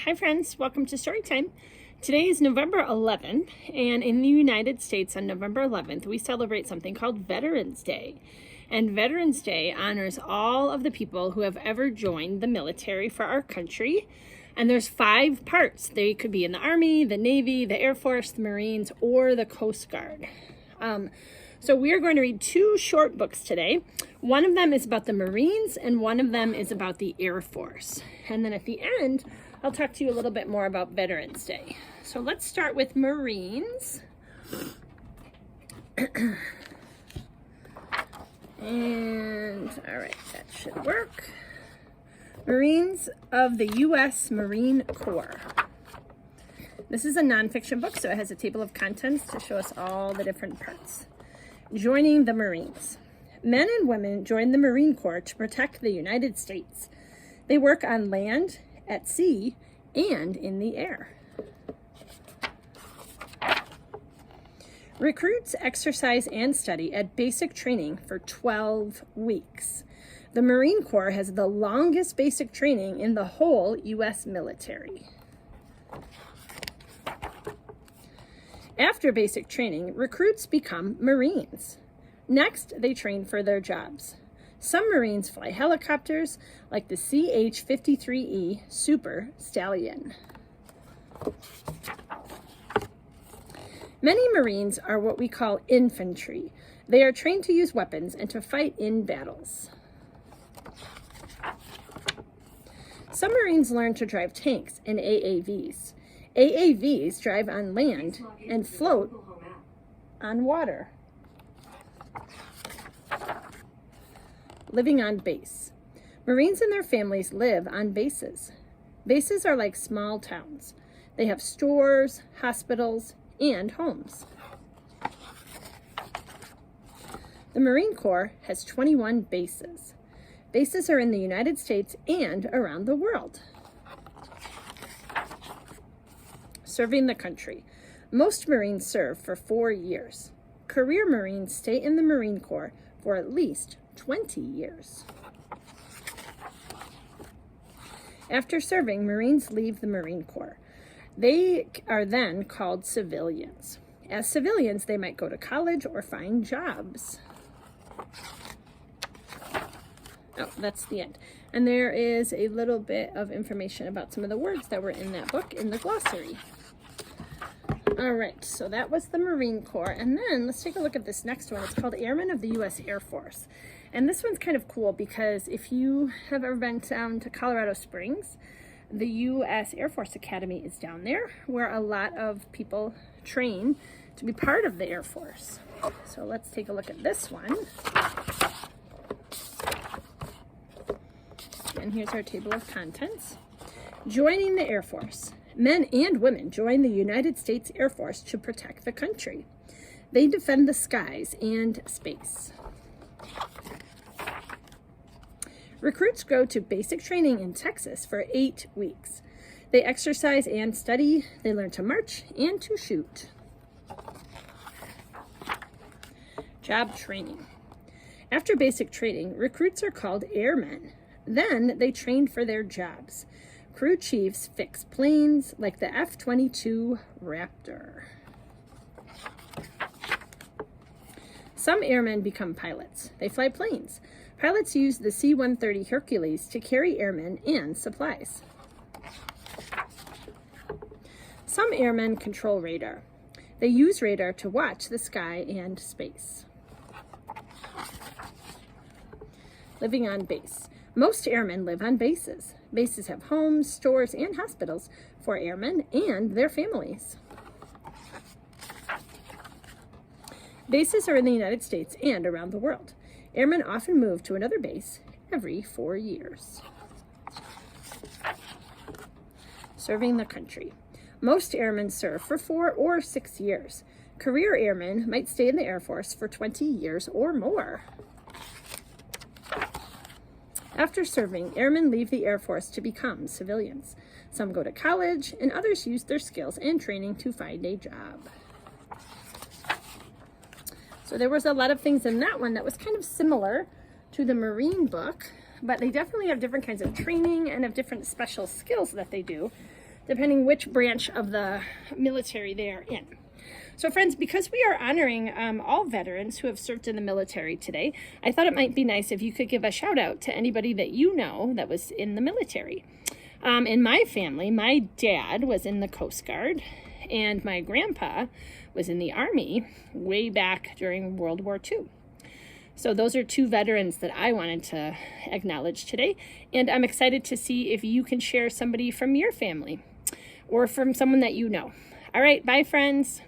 Hi friends, welcome to Storytime. Today is November 11th, and in the United States on November 11th, we celebrate something called Veterans Day. And Veterans Day honors all of the people who have ever joined the military for our country. And there's 5 parts. They could be in the Army, the Navy, the Air Force, the Marines, or the Coast Guard. So we are going to read 2 short books today. One of them is about the Marines, and one of them is about the Air Force. And then at the end, I'll talk to you a little bit more about Veterans Day. So let's start with Marines. And, all right, that should work. Marines of the U.S. Marine Corps. This is a nonfiction book, so it has a table of contents to show us all the different parts. Joining the Marines. Men and women join the Marine Corps to protect the United States. They work on land, at sea, and in the air. Recruits exercise and study at basic training for 12 weeks. The Marine Corps has the longest basic training in the whole U.S. military. After basic training, recruits become Marines. Next, they train for their jobs. Some Marines fly helicopters like the CH-53E Super Stallion. Many Marines are what we call infantry. They are trained to use weapons and to fight in battles. Some Marines learn to drive tanks and AAVs. AAVs drive on land and float on water. Living on base. Marines and their families live on bases. Bases are like small towns. They have stores, hospitals, and homes. The Marine Corps has 21 bases. Bases are in the United States and around the world. Serving the country. Most Marines serve for 4 years. Career Marines stay in the Marine Corps for at least 20 years. After serving, Marines leave the Marine Corps. They are then called civilians. As civilians, they might go to college or find jobs. Oh, that's the end. And there is a little bit of information about some of the words that were in that book in the glossary. All right, so that was the Marine Corps. And then let's take a look at this next one. It's called Airmen of the U.S. Air Force. And this one's kind of cool because if you have ever been down to Colorado Springs, the U.S. Air Force Academy is down there where a lot of people train to be part of the Air Force. So let's take a look at this one. And here's our table of contents. Joining the Air Force. Men and women join the United States Air Force to protect the country. They defend the skies and space. Recruits go to basic training in Texas for 8 weeks. They exercise and study. They learn to march and to shoot. Job training. After basic training, recruits are called airmen. Then they train for their jobs. Crew chiefs fix planes like the F-22 Raptor. Some airmen become pilots. They fly planes. Pilots use the C-130 Hercules to carry airmen and supplies. Some airmen control radar. They use radar to watch the sky and space. Living on base. Most airmen live on bases. Bases have homes, stores, and hospitals for airmen and their families. Bases are in the United States and around the world. Airmen often move to another base every 4 years. Serving the country. Most airmen serve for 4 or 6 years. Career airmen might stay in the Air Force for 20 years or more. After serving, airmen leave the Air Force to become civilians. Some go to college, and others use their skills and training to find a job. So there was a lot of things in that one that was kind of similar to the Marine book, but they definitely have different kinds of training and have different special skills that they do. depending which branch of the military they are in. So friends, because we are honoring all veterans who have served in the military today, I thought it might be nice if you could give a shout out to anybody that you know that was in the military. In my family, my dad was in the Coast Guard, and my grandpa was in the Army way back during World War II. So those are two veterans that I wanted to acknowledge today, and I'm excited to see if you can share somebody from your family or from someone that you know. All right, bye friends.